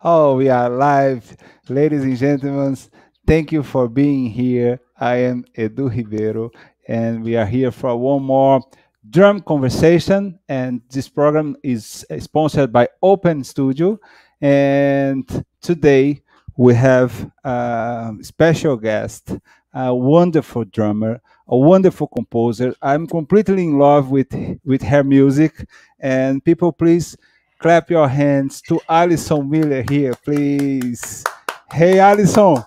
Oh, we are live. Ladies and gentlemen, thank you for being here. I am Edu Ribeiro, and we are here for one more drum conversation. And this program is sponsored by Open Studio. And today we have a special guest, a wonderful drummer, a wonderful composer. I'm completely in love with her music. And people, please clap your hands to Alison Miller here, please. Hey, Alison, how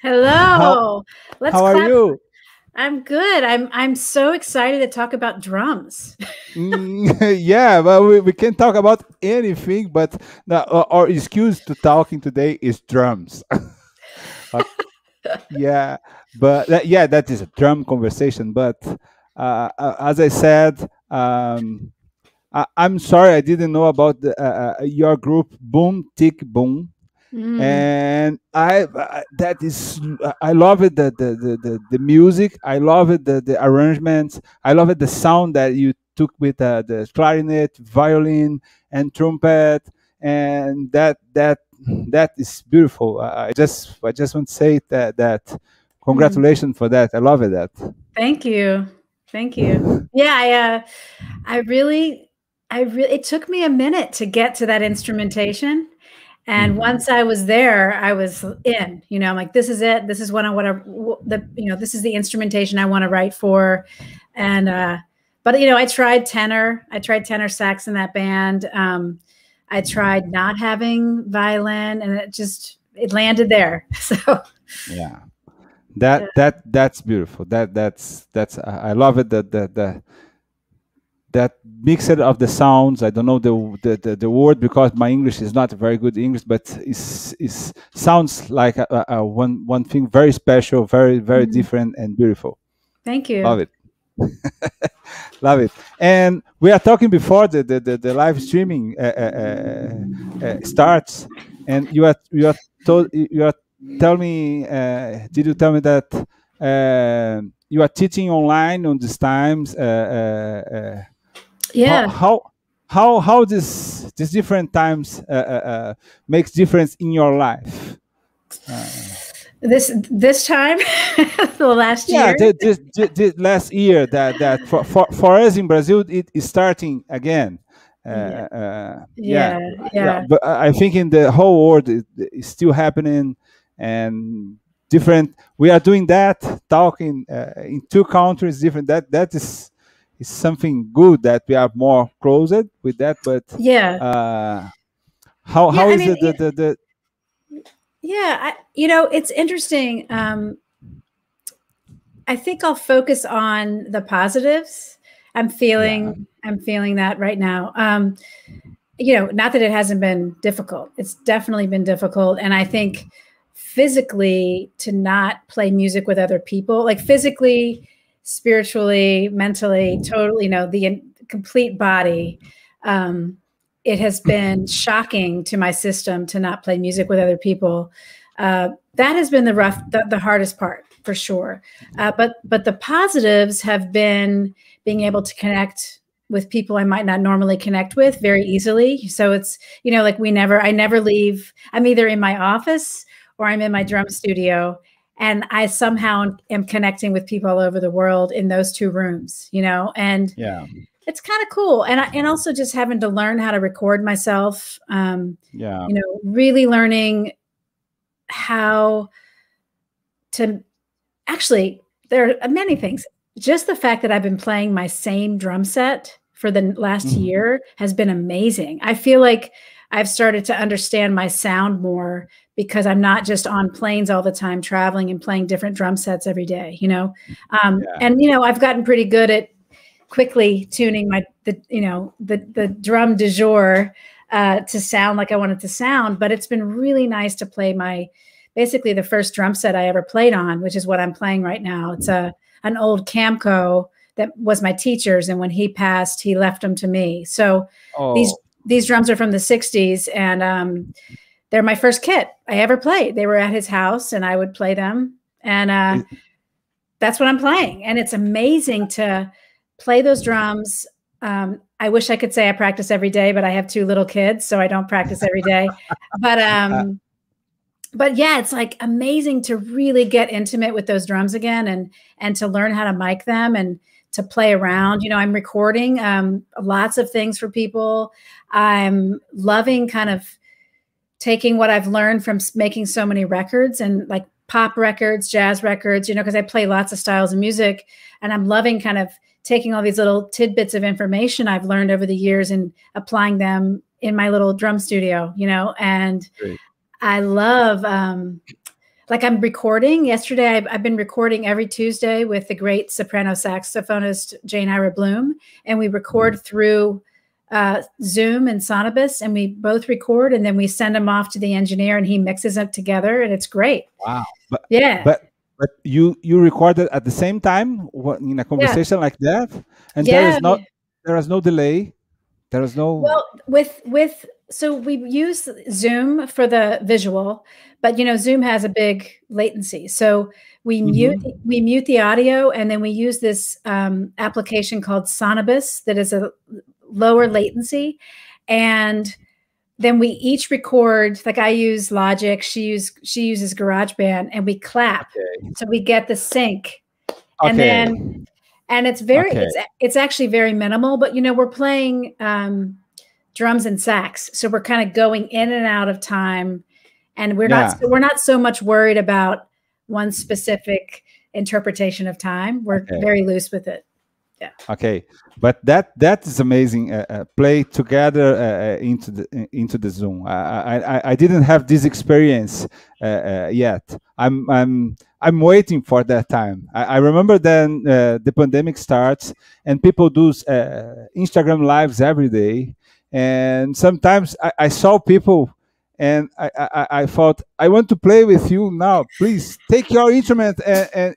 Hello. Let's how are clap. you? I'm good. I'm so excited to talk about drums. Yeah, well, we can talk about anything, but our excuse to talking today is drums. Uh, yeah, but yeah, that is a drum conversation. But as I said, I'm sorry I didn't know about your group, Boom Tick Boom. Mm, And that is I love it, the music. I love it, the arrangements. I love it, the sound that you took with the clarinet, violin, and trumpet. And that is beautiful. I just want to say that mm. congratulations for that. I love it. That Thank you. Thank you. Yeah, I really it took me a minute to get to that instrumentation. And Mhm. once I was there, I was in, I'm like, this is it. This is what I want this is the instrumentation I want to write for. And, but I tried tenor sax in that band. I tried not having violin and it landed there. So, Yeah, yeah. that's beautiful. That's I love it. That mixture of the sounds. I don't know the word because my English is not very good English, but is sounds like one thing very special, very Mhm. different and beautiful. Thank Love you. it. Love it. And we are talking before the live streaming starts, and you are tell me did you tell me that you are teaching online on these times? How Yeah. how how this different times makes difference in your life? Uh, This time, the last yeah, year. this last year that for us in Brazil it is starting again. Yeah. Yeah, Yeah. yeah, Yeah. but I think in the whole world it's still happening and different. We are doing that, talking in two countries different. Is something good that we are more closer with that. But Yeah. uh, Yeah. how I is mean, the yeah, it's interesting. I think I'll focus on the positives. yeah. I'm feeling that right now. Not that it hasn't been difficult. It's definitely been difficult. And I think physically to not play music with other people, like physically, spiritually, mentally, totally, complete body. Um, it has been shocking to my system to not play music with other people. That has been the hardest part for sure. But the positives have been being able to connect with people I might not normally connect with very easily. So it's, like I never leave. I'm either in my office or I'm in my drum studio. And I somehow am connecting with people all over the world in those two rooms, and Yeah, it's kind of cool. And also just having to learn how to record myself, yeah. really learning how to actually, there are many things. Just the fact that I've been playing my same drum set for the last Mhm. year has been amazing. I feel like I've started to understand my sound more because I'm not just on planes all the time traveling and playing different drum sets every day, Yeah. and I've gotten pretty good at quickly tuning the drum du jour to sound like I want it to sound. But it's been really nice to play basically the first drum set I ever played on, which is what I'm playing right now. It's an old Camco that was my teacher's, and when he passed, he left them to me. So these Oh, these drums are from the '60s, and they're my first kit I ever played. They were at his house, and I would play them, and it, that's what I'm playing. And it's amazing to play those drums I wish I could say I practice every day, but I have 2 little kids, so I don't practice every day. But yeah, it's like amazing to really get intimate with those drums again, and to learn how to mic them and to play around. You know, I'm recording lots of things for people. I'm loving kind of taking what I've learned from making so many records, and like pop records, jazz records, you know, because I play lots of styles of music, and I'm loving kind of taking all these little tidbits of information I've learned over the years and applying them in my little drum studio, you know. And Great. I love, like I'm recording. Yesterday, I've been recording every Tuesday with the great soprano saxophonist Jane Ira Bloom, and we record through Zoom and Sonobus, and we both record, and then we send them off to the engineer, and he mixes them together, and it's great. Wow. Yeah. But you recorded at the same time in a conversation like that, and Yeah. there is no delay. There is no. Well, so we use Zoom for the visual, but you know, Zoom has a big latency. So we mute the audio, and then we use this application called Sonobus that is a lower latency, and then we each record. Like I use Logic, she uses GarageBand, and we clap, so we get the sync, and then. And it's it's actually very minimal, but you know, we're playing drums and sax, so we're kind of going in and out of time, and we're not so much worried about one specific interpretation of time. We're very loose with it. Yeah. Okay, but that is amazing. Play together into the Zoom. I didn't have this experience yet. I'm waiting for that time. I remember then the pandemic starts and people do Instagram lives every day, and sometimes I saw people. And I thought, I want to play with you now. Please take your instrument, and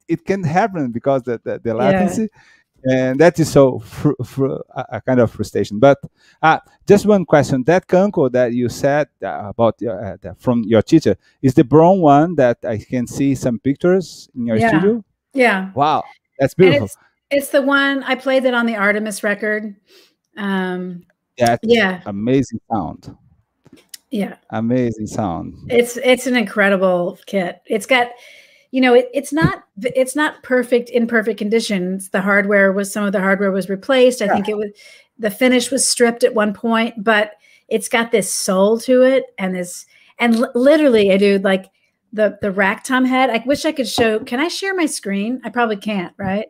it can happen because the latency, and that is so a kind of frustration. But just one question: that canco that you said about from your teacher is the brown one that I can see some pictures in your studio. Yeah. Wow, that's beautiful. It's the one I played it on the Artemis record. Amazing sound. Yeah, amazing sound. It's an incredible kit. It's got, you know, it's not perfect in perfect conditions. Some of the hardware was replaced. I think the finish was stripped at one point, but it's got this soul to it, and literally, I do like the rack tom head. I wish I could show. Can I share my screen? I probably can't, right?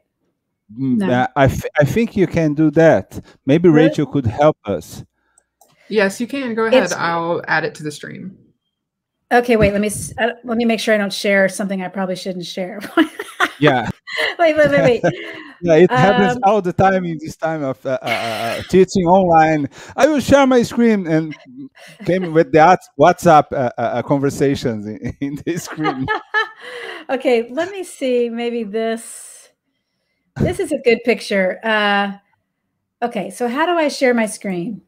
No. I think you can do that. Maybe Rachel could help us. Yes, you can. Go ahead. I'll add it to the stream. Okay, wait. Let me make sure I don't share something I probably shouldn't share. Yeah. wait. Yeah, it happens all the time in this time of teaching online. I will share my screen, and came with the WhatsApp conversations in the screen. Okay, let me see. Maybe this is a good picture. Okay, so how do I share my screen?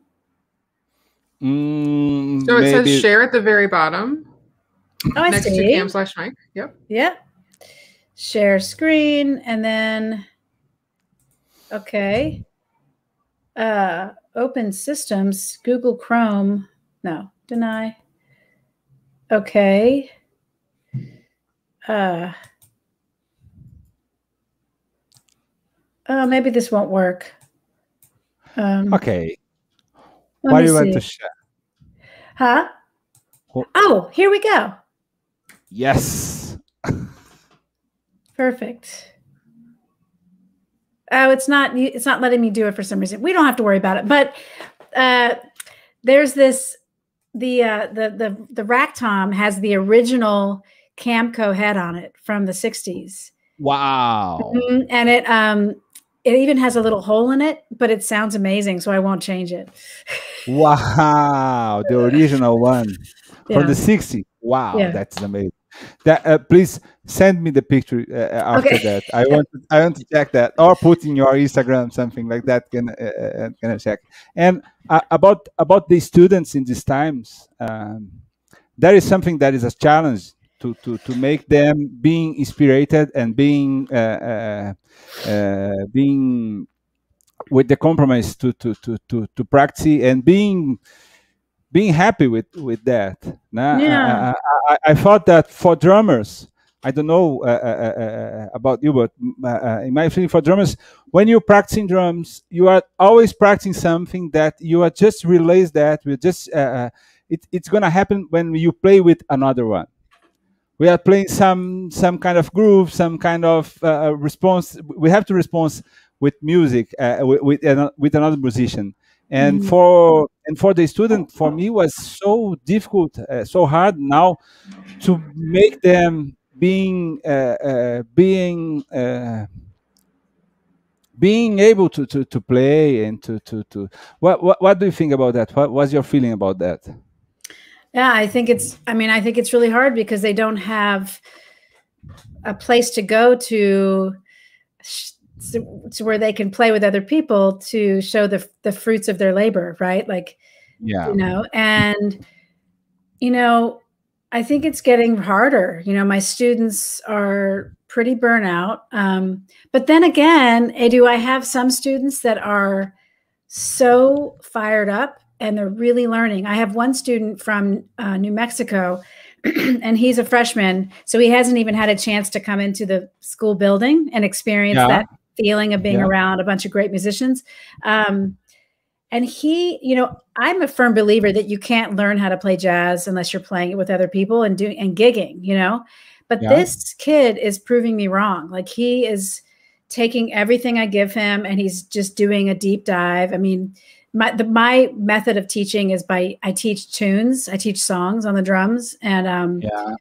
So it says share at the very bottom. Oh, I next see. to cam/mic. Yep. Yeah. Share screen, and then open systems, Google Chrome. No, deny. Okay. Maybe this won't work. Okay. What do you want to share? Huh? Oh, here we go. Yes. Perfect. Oh, it's not letting me do it for some reason. We don't have to worry about it. But there's this the rack tom has the original Camco head on it from the 60s. Wow. And it even has a little hole in it, but it sounds amazing, so I won't change it. Wow, the original one from the 60s. Wow, that's amazing. Please send me the picture after that. I want to check that, or put in your Instagram something like that. Can I check? And about the students in these times, there is something that is a challenge to make them being inspired and being with the compromise to practice and being happy with that. Nah, Yeah. I thought that for drummers, I don't know about you, but in my feeling for drummers, when you're practicing drums, you are always practicing something that you are just realize that we just it's gonna happen when you play with another one. We are playing some kind of groove, some kind of response. We have to respond with music with another musician. And Mhm. for the student, for me was so difficult, so hard now to make them being able to play and to what do you think about that? What was your feeling about that? Yeah, I think it's really hard because they don't have a place to go to where they can play with other people to show the fruits of their labor, right? Like, Yeah. and I think it's getting harder. My students are pretty burnout. But then again, Edu, I have some students that are so fired up and they're really learning. I have one student from New Mexico, and he's a freshman, so he hasn't even had a chance to come into the school building and experience Yeah. that feeling of being Yeah. around a bunch of great musicians. And he, I'm a firm believer that you can't learn how to play jazz unless you're playing it with other people and gigging, But Yeah. this kid is proving me wrong. Like, he is taking everything I give him and he's just doing a deep dive. I mean, my method of teaching is I teach tunes, I teach songs on the drums, and Yeah.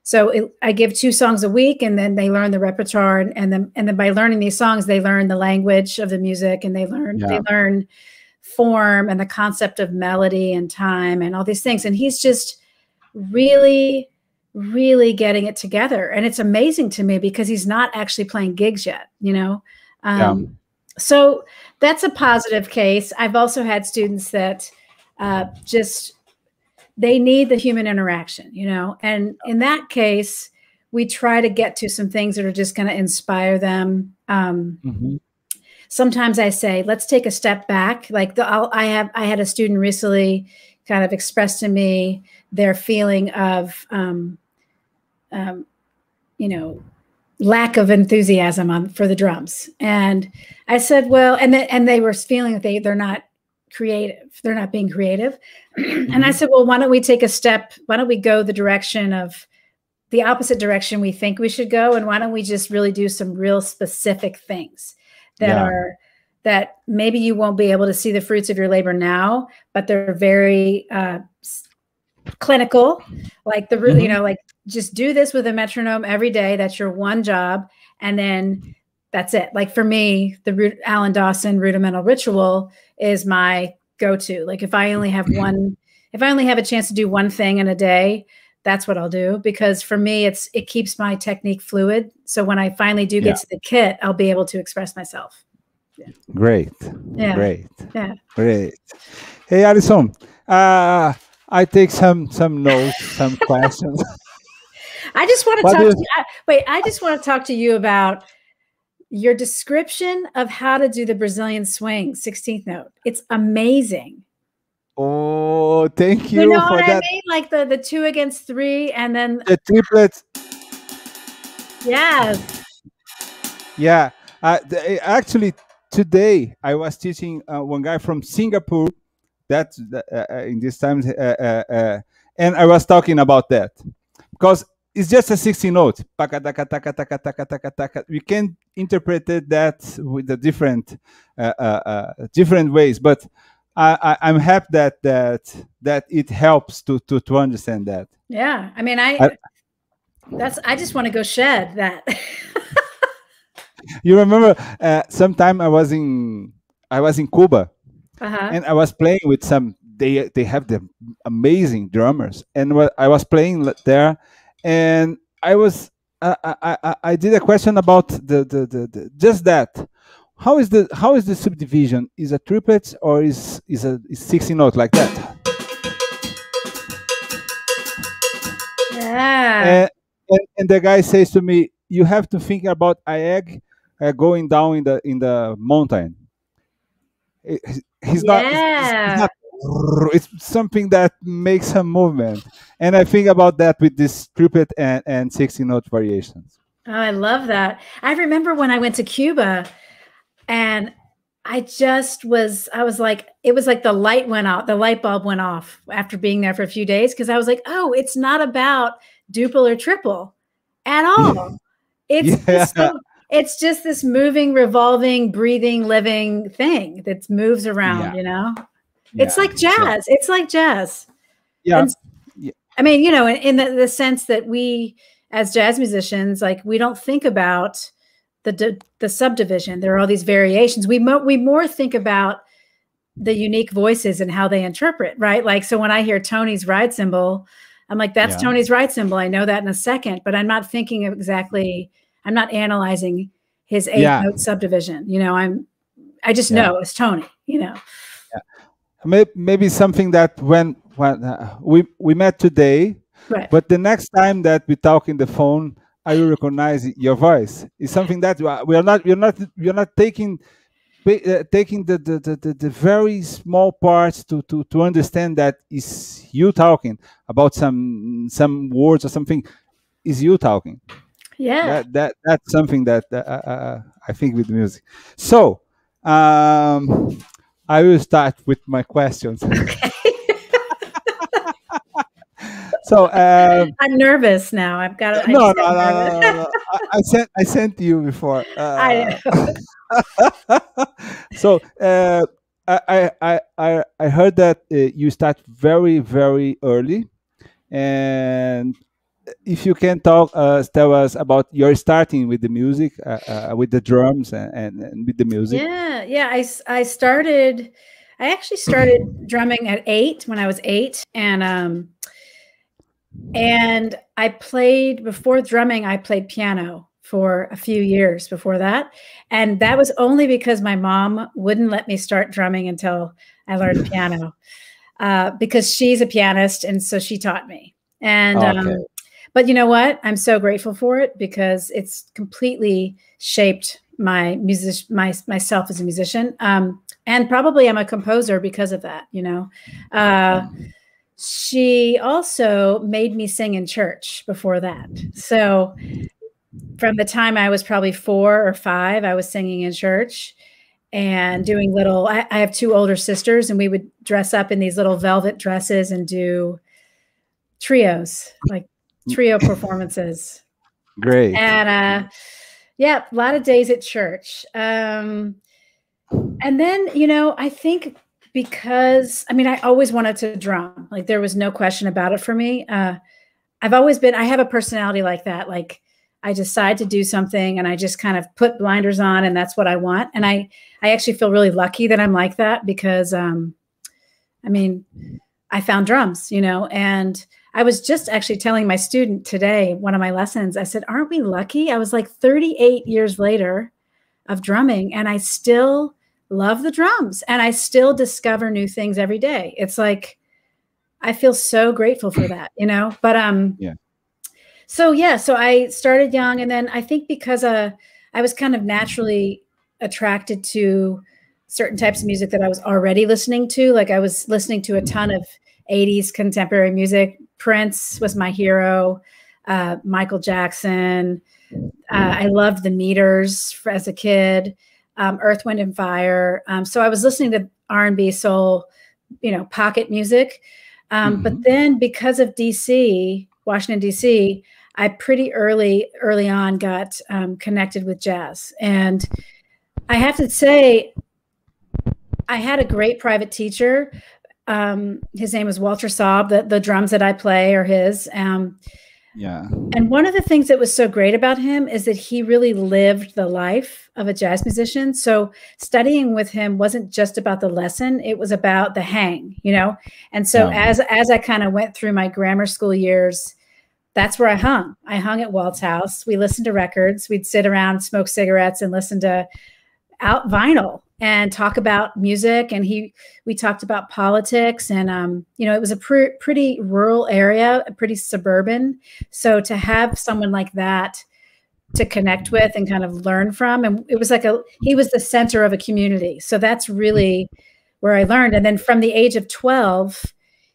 so I give 2 songs a week, and then they learn the repertoire, and then by learning these songs, they learn the language of the music, and they learn form and the concept of melody and time and all these things. And he's just really, really getting it together. And it's amazing to me because he's not actually playing gigs yet, So that's a positive case. I've also had students that they need the human interaction, and in that case, we try to get to some things that are just going to inspire them. Mm-hmm. Sometimes I say, let's take a step back. Like I had a student recently kind of express to me their feeling of, lack of enthusiasm for the drums. And I said, well, and they were feeling that they're not creative. They're not being creative. Mm-hmm. And I said, well, why don't we take a step? Why don't we go the opposite direction we think we should go? And why don't we just really do some real specific things that maybe you won't be able to see the fruits of your labor now, but they're very clinical, like like just do this with a metronome every day. That's your one job. And then that's it. Like for me, the Alan Dawson rudimental ritual is my go-to. Like if I only have a chance to do one thing in a day, that's what I'll do, because for me, it keeps my technique fluid. So when I finally do get to the kit, I'll be able to express myself. Yeah. Great. Yeah. Great. Yeah. Great. Hey, Allison, I take some notes, some questions. I just want to I just want to talk to you about your description of how to do the Brazilian swing 16th note. It's amazing. Oh, thank you, you know for what that. I mean? Like the 2 against 3, and then the triplets. Yes. Yeah. Actually, today I was teaching one guy from Singapore. That in these times, and I was talking about that because it's just a 16 note. We can interpret that with the different ways, but I'm happy that it helps to understand that. Yeah, I mean, I just want to go shed that. You remember sometime I was in Cuba, and I was playing with some. They have the amazing drummers, and I was playing there, and I did a question about the just that. How is the subdivision? Is a triplets or is 16 note like that? Yeah. And the guy says to me, you have to think about a egg going down in the mountain. He's not. It's not. It's something that makes a movement, and I think about that with this triplet and 16-note variations. Oh, I love that. I remember when I went to Cuba, and I was like, it was like the light went out, the light bulb went off after being there for a few days, because I was like, oh, it's not about duple or triple at all. It's just this moving, revolving, breathing, living thing that moves around, you know? It's like jazz. It's like jazz. Yeah. I mean, you know, in the sense that we, as jazz musicians, like, we don't think about the subdivision. There are all these variations. We more think about the unique voices and how they interpret, right? Like, so when I hear Tony's ride cymbal, I'm like, that's Tony's ride cymbal. I know that in a second, but I'm not thinking of exactly, I'm not analyzing his 8-note subdivision. You know, I just know it's Tony, you know. Maybe something that when we met today, but the next time that we talk in the phone, I will recognize your voice. It's something that we're not taking the very small parts to understand that is you talking about some words or something. Is you talking? Yeah. That's something that I think with music. So I will start with my questions. So I'm nervous now. I've got to. No. I sent you before. I know. So I heard that you start very, very early, and if you can tell us about your starting with the music, with the drums and with the music. Yeah. I actually started drumming at 8 when I was 8, and I played, before drumming, I played piano for a few years before that. And that was only because my mom wouldn't let me start drumming until I learned piano, because she's a pianist. And so she taught me. And, but you know what? I'm so grateful for it, because it's completely shaped myself as a musician. And probably I'm a composer because of that, you know. She also made me sing in church before that. So from the time I was probably 4 or 5, I was singing in church and doing little, I have 2 older sisters, and we would dress up in these little velvet dresses and do trios, like trio performances. Great. And a lot of days at church. And then, you know, I think, because, I mean, I always wanted to drum. Like, there was no question about it for me. I have a personality like that. Like, I decide to do something and I just kind of put blinders on, and that's what I want. And I actually feel really lucky that I'm like that, because, I mean, I found drums, you know, and I was just actually telling my student today, one of my lessons, I said, aren't we lucky? I was like 38 years later of drumming, and I still love the drums, and I still discover new things every day. It's like, I feel so grateful for that, you know. But so I started young, and then I think because I was kind of naturally attracted to certain types of music that I was already listening to. Like, I was listening to a ton of 80s contemporary music. Prince was my hero. Michael Jackson. I loved the Meters as a kid. Earth, Wind and Fire. So I was listening to R&B, soul, you know, pocket music. But then, because of Washington, DC, I pretty early on got connected with jazz. And I have to say, I had a great private teacher. His name was Walter Saab. The drums that I play are his. And one of the things that was so great about him is that he really lived the life of a jazz musician. So studying with him wasn't just about the lesson, it was about the hang, you know? And so as I kind of went through my grammar school years, that's where I hung. I hung at Walt's house. We listened to records. We'd sit around, smoke cigarettes, and listen to vinyl and talk about music. And we talked about politics, and, you know, it was a pretty rural area, pretty suburban. So to have someone like that to connect with and kind of learn from. And it was like he was the center of a community. So that's really where I learned. And then from the age of 12,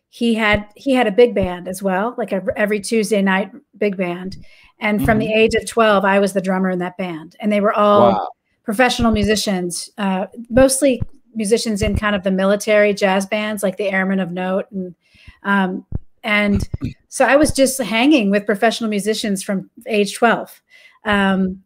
he had a big band as well, like every Tuesday night big band. And from the age of 12, I was the drummer in that band. And they were all professional musicians, mostly musicians in kind of the military jazz bands, like the Airmen of Note. And so I was just hanging with professional musicians from age 12. And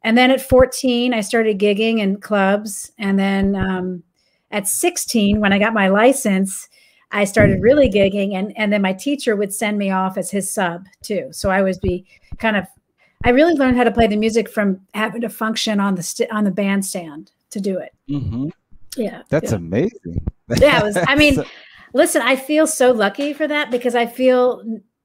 then at 14, I started gigging in clubs. And then at 16, when I got my license, I started really gigging. And then my teacher would send me off as his sub too. So I would be I really learned how to play the music from having to function on the bandstand to do it. Yeah. That's amazing. Yeah. Listen, I feel so lucky for that, because I feel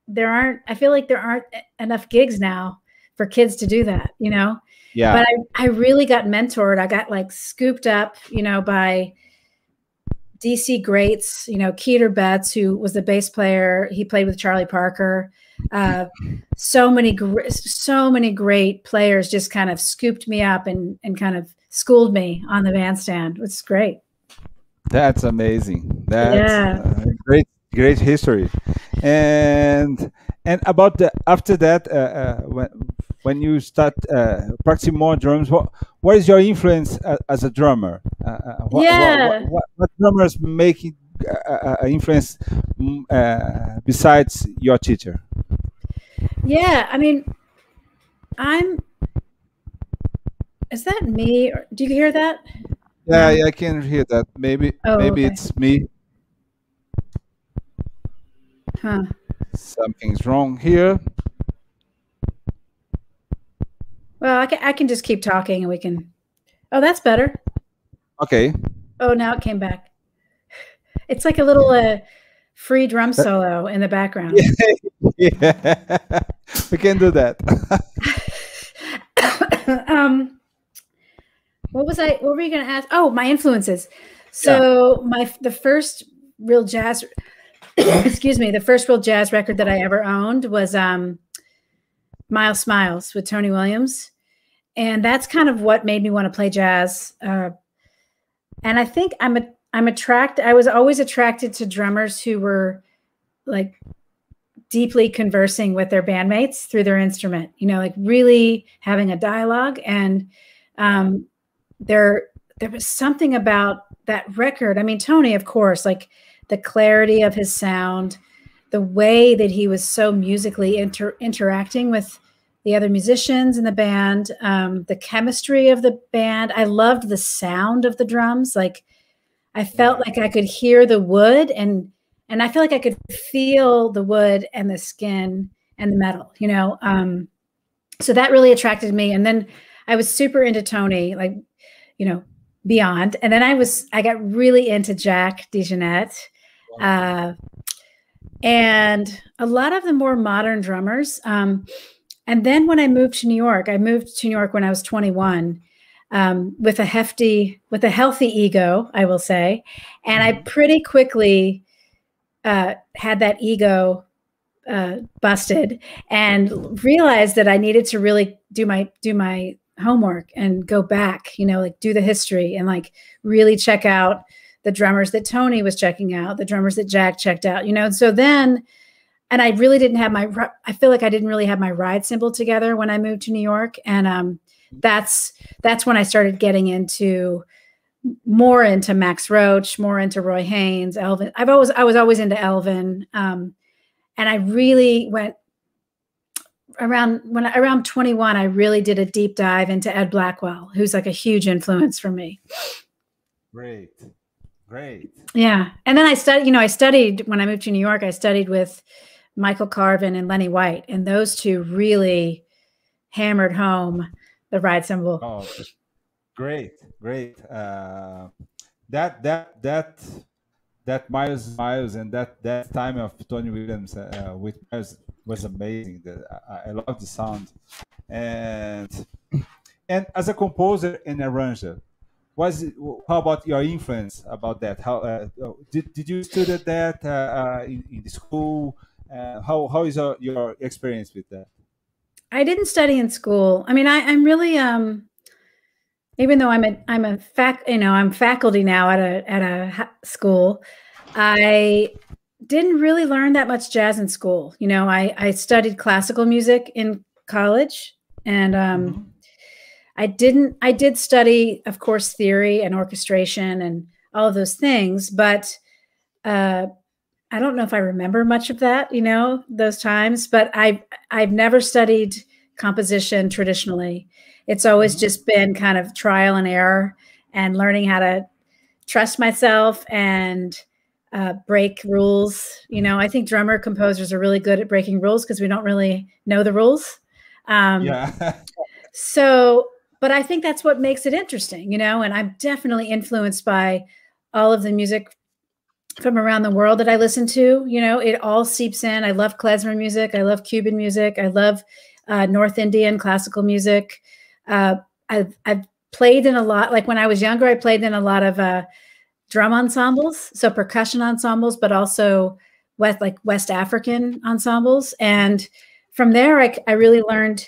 like there aren't enough gigs now for kids to do that, Yeah. But I really got mentored. I got like scooped up, by DC greats, Keeter Betts, who was the bass player. He played with Charlie Parker. So many great players just kind of scooped me up and kind of schooled me on the bandstand. It's great. That's amazing. That's great history. And about after that, when you start practicing more drums, what is your influence as a drummer? What drummers make influence besides your teacher? Yeah, is that me? Or, do you hear that? Yeah, I can hear that. Maybe okay. It's me. Huh. Something's wrong here. Well, I can just keep talking and we can. Oh, that's better. Okay. Oh, now it came back. It's like a little free drum solo in the background. Yeah. We can do that. What were you going to ask? Oh, my influences. So the first real jazz, the first real jazz record that I ever owned was Miles Smiles with Tony Williams. And that's kind of what made me want to play jazz. And I think I was always attracted to drummers who were like deeply conversing with their bandmates through their instrument, like really having a dialogue. And there was something about that record. Tony, of course, like the clarity of his sound, the way that he was so musically interacting with the other musicians in the band, the chemistry of the band. I loved the sound of the drums. Like I felt like I could hear the wood and I feel like I could feel the wood and the skin and the metal, so that really attracted me. And then I was super into Tony, like, beyond. And then I got really into Jack DeJohnette, and a lot of the more modern drummers. And then when I moved to New York when I was 21, with a healthy ego, I will say. And I pretty quickly had that ego busted and realized that I needed to really do my homework and go back, like do the history and like really check out the drummers that Tony was checking out, the drummers that Jack checked out, So then, and I really didn't have I feel like I didn't really have my ride cymbal together when I moved to New York. And that's when I started getting more into Max Roach, more into Roy Haynes, Elvin. I was always into Elvin. And I really went around 21, I really did a deep dive into Ed Blackwell, who's like a huge influence for me. Great. Yeah. And then I studied when I moved to New York, I studied with Michael Carvin and Lenny White, and those two really hammered home the ride cymbal. Oh, great. That Miles and that time of Tony Williams with Miles was amazing. I love the sound, and as a composer and arranger, how about your influence about that? How did you study that in the school? How is your experience with that? I didn't study in school. I mean, I'm really even though I'm faculty now at a school. I didn't really learn that much jazz in school. You know, I studied classical music in college, and I did study, of course, theory and orchestration and all of those things, but I don't know if I remember much of that, you know, those times, but I've never studied composition traditionally. It's always just been kind of trial and error and learning how to trust myself and break rules. You know, I think drummer composers are really good at breaking rules because we don't really know the rules. So, but I think that's what makes it interesting, you know, and I'm definitely influenced by all of the music from around the world that I listen to. You know, it all seeps in. I love klezmer music. I love Cuban music. I love North Indian classical music. I've played in a lot, like when I was younger, I played in a lot of drum ensembles, so percussion ensembles, but also West African ensembles. And from there, I really learned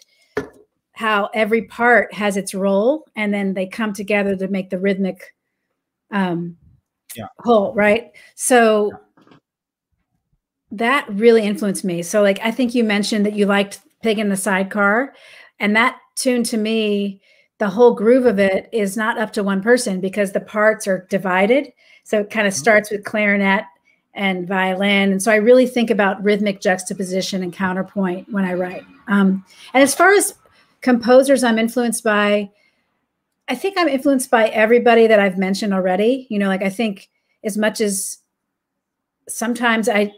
how every part has its role, and then they come together to make the rhythmic whole, right? So that really influenced me. So like, I think you mentioned that you liked Pig in the Sidecar, and that tune to me, the whole groove of it is not up to one person because the parts are divided. So it kind of starts with clarinet and violin. And so I really think about rhythmic juxtaposition and counterpoint when I write. And as far as composers I'm influenced by, I think I'm influenced by everybody that I've mentioned already. You know, like I think as much as sometimes I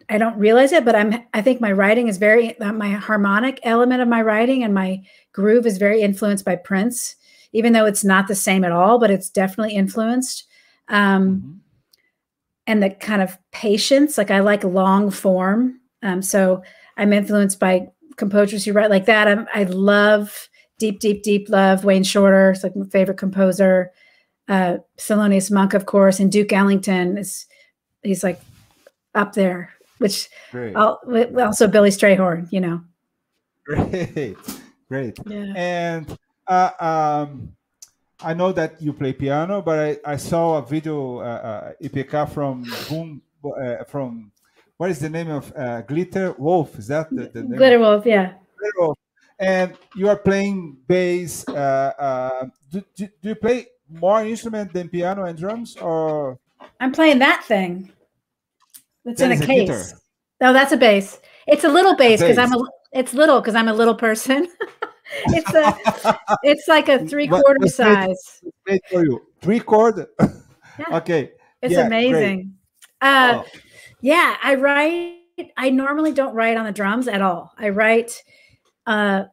don't realize it, but I think my writing is very, my harmonic element of my writing and my groove is very influenced by Prince, even though it's not the same at all, but it's definitely influenced. And the kind of patience, like I like long form. So I'm influenced by composers who write like that. I love deep love Wayne Shorter. It's like my favorite composer. Thelonious Monk, of course, and Duke Ellington he's like up there, which also Billy Strayhorn, you know. Great. Yeah. And I know that you play piano, but I saw a video, IPK from what is the name of Glitter Wolf? Is that the name? Glitter Wolf, yeah. Glitter Wolf. And you are playing bass. Do you play more instrument than piano and drums, or? I'm playing that thing. That's in a case. Guitar. No, that's a bass. It's a little bass because it's little because I'm a little person. It's like a 3/4 size. Made for you. 3/4. Yeah. Okay. It's amazing. Yeah, I write. I normally don't write on the drums at all. I write. I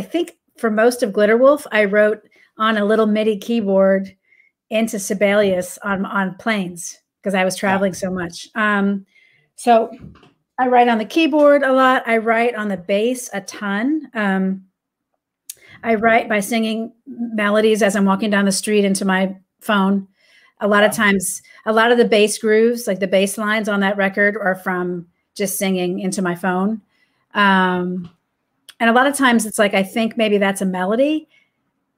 think for most of Glitter Wolf, I wrote on a little MIDI keyboard into Sibelius on planes because I was traveling so much. So I write on the keyboard a lot. I write on the bass a ton. I write by singing melodies as I'm walking down the street into my phone. A lot of times, a lot of the bass grooves, like the bass lines on that record, are from just singing into my phone. And a lot of times it's like, I think maybe that's a melody,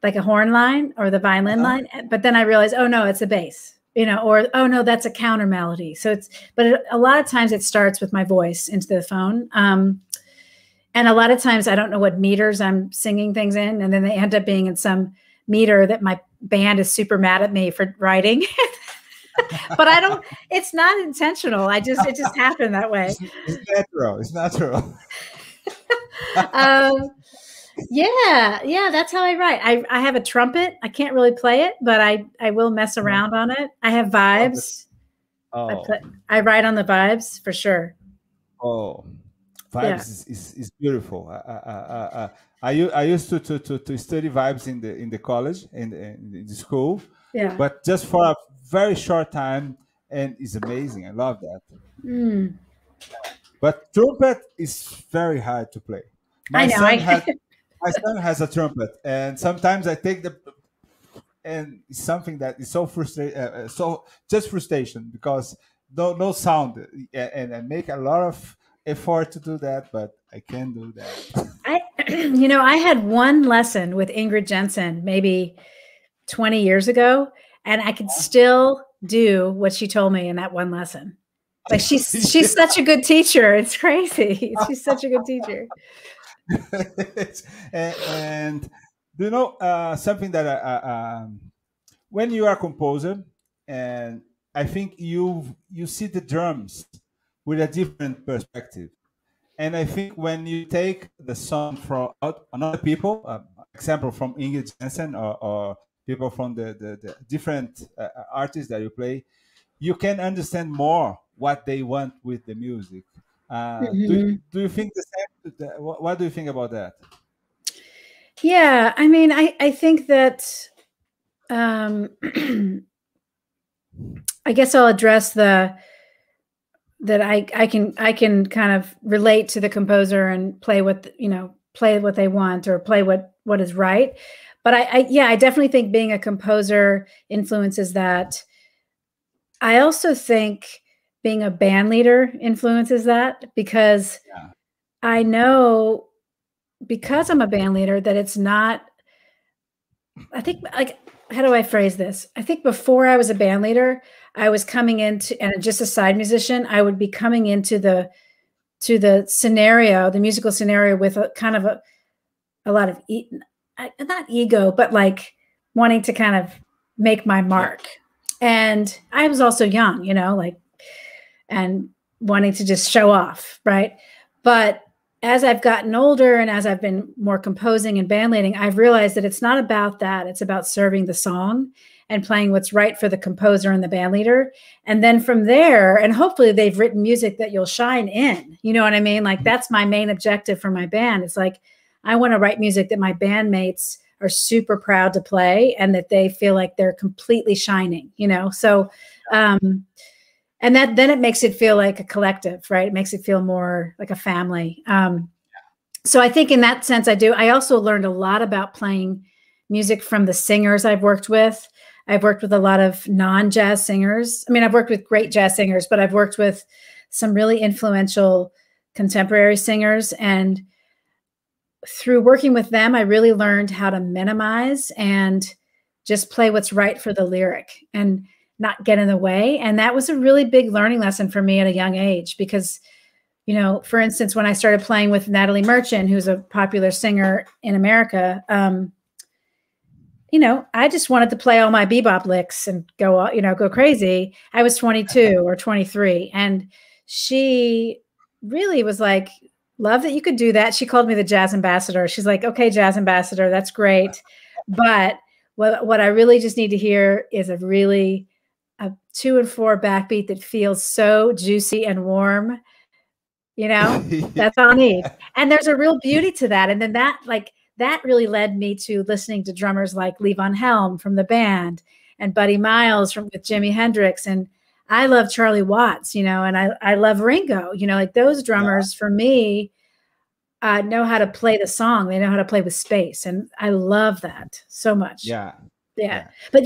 like a horn line or the violin line. But then I realize, oh no, it's a bass, you know, or, oh no, that's a counter melody. So a lot of times it starts with my voice into the phone. And a lot of times I don't know what meters I'm singing things in. And then they end up being in some meter that my band is super mad at me for writing. But it's not intentional. It just happened that way. It's natural. Yeah, that's how I write. I have a trumpet. I can't really play it, but I will mess around on it. I have vibes. I write on the vibes for sure. Vibes is beautiful. I used to study vibes in the college in the school. Yeah. But just for a very short time, and it's amazing. I love that. But trumpet is very hard to play. My son has a trumpet, and sometimes I take and it's something that is so frustrating, so just frustration because no sound, and make a lot of effort to do that, but I can do that. I had one lesson with Ingrid Jensen maybe 20 years ago, and I could still do what she told me in that one lesson. Like she's such a good teacher. It's crazy. She's such a good teacher. And do you know something that when you are a composer, and I think you see the drums with a different perspective. And I think when you take the song from another people, example from Ingrid Jensen or people from the different artists that you play, you can understand more what they want with the music. Do you think the same? What do you think about that? Yeah, I mean, I think that I guess I'll address that I can kind of relate to the composer and play what they want or play what is right. But I definitely think being a composer influences that. I also think being a band leader influences that, because I know, because I'm a band leader, that it's not, I think, like, how do I phrase this? I think before I was a band leader, I was coming into, and just a side musician, I would be coming into the scenario, the musical scenario, with a kind of a lot of not ego, but like wanting to kind of make my mark. And I was also young, like, and wanting to just show off, right? But as I've gotten older and as I've been more composing and band leading, I've realized that it's not about that. It's about serving the song and playing what's right for the composer and the band leader. And then from there, and hopefully they've written music that you'll shine in. You know what I mean? Like, that's my main objective for my band. It's like, I want to write music that my bandmates are super proud to play and that they feel like they're completely shining, So, and then it makes it feel like a collective, right? It makes it feel more like a family. So I think in that sense I do. I also learned a lot about playing music from the singers I've worked with. I've worked with a lot of non-jazz singers. I mean, I've worked with great jazz singers, but I've worked with some really influential contemporary singers. And through working with them, I really learned how to minimize and just play what's right for the lyric and not get in the way. And that was a really big learning lesson for me at a young age, because, for instance, when I started playing with Natalie Merchant, who's a popular singer in America, I just wanted to play all my bebop licks and go crazy. I was 22 or 23. And she really was like, love that you could do that. She called me the jazz ambassador. She's like, okay, jazz ambassador, that's great. But what I really just need to hear is a 2 and 4 backbeat that feels so juicy and warm. That's all I need. And there's a real beauty to that. And then that really led me to listening to drummers like Levon Helm from the band and Buddy Miles with Jimi Hendrix. And I love Charlie Watts, and I love Ringo, like those drummers for me know how to play the song. They know how to play with space. And I love that so much. Yeah. But,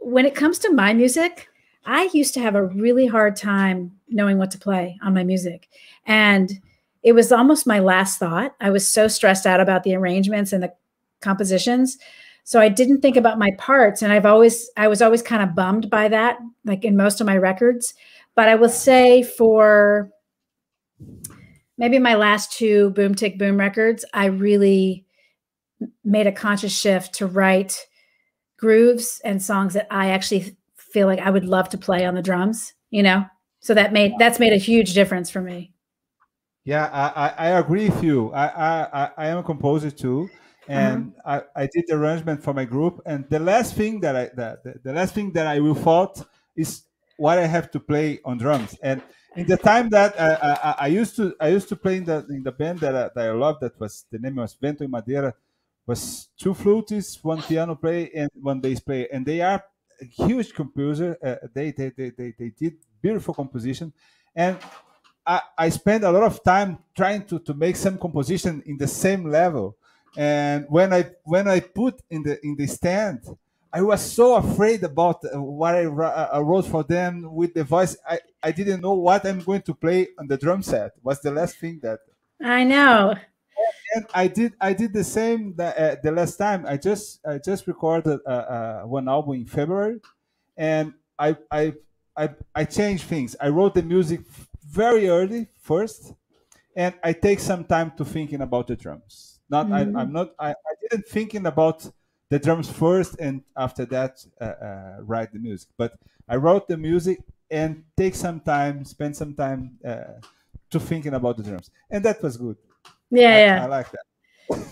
when it comes to my music, I used to have a really hard time knowing what to play on my music. And it was almost my last thought. I was so stressed out about the arrangements and the compositions. So I didn't think about my parts. And I was always kind of bummed by that, like in most of my records. But I will say for maybe my last 2 Boom Tick Boom records, I really made a conscious shift to write grooves and songs that I actually feel like I would love to play on the drums, So that's made a huge difference for me. Yeah, I agree with you. I am a composer too. And I did the arrangement for my group, and the last thing that I will thought is what I have to play on drums. And in the time that I used to play in the band that I loved, that was, the name was Vento e Madeira, was 2 flutists, 1 piano player, and 1 bass player, and they are a huge composer. They did beautiful composition, and I spent a lot of time trying to make some composition in the same level. And when I put in the stand, I was so afraid about what I wrote for them with the voice. I didn't know what I'm going to play on the drum set. Was the last thing that I know. and I did the same the last time. I just recorded one album in February, and I changed things. I wrote the music very early first, and I take some time to thinking about the drums. Not I'm not I didn't thinking about the drums first, and after that write the music. But I wrote the music and take some time, spend some time to thinking about the drums, and that was good. Yeah. I like that.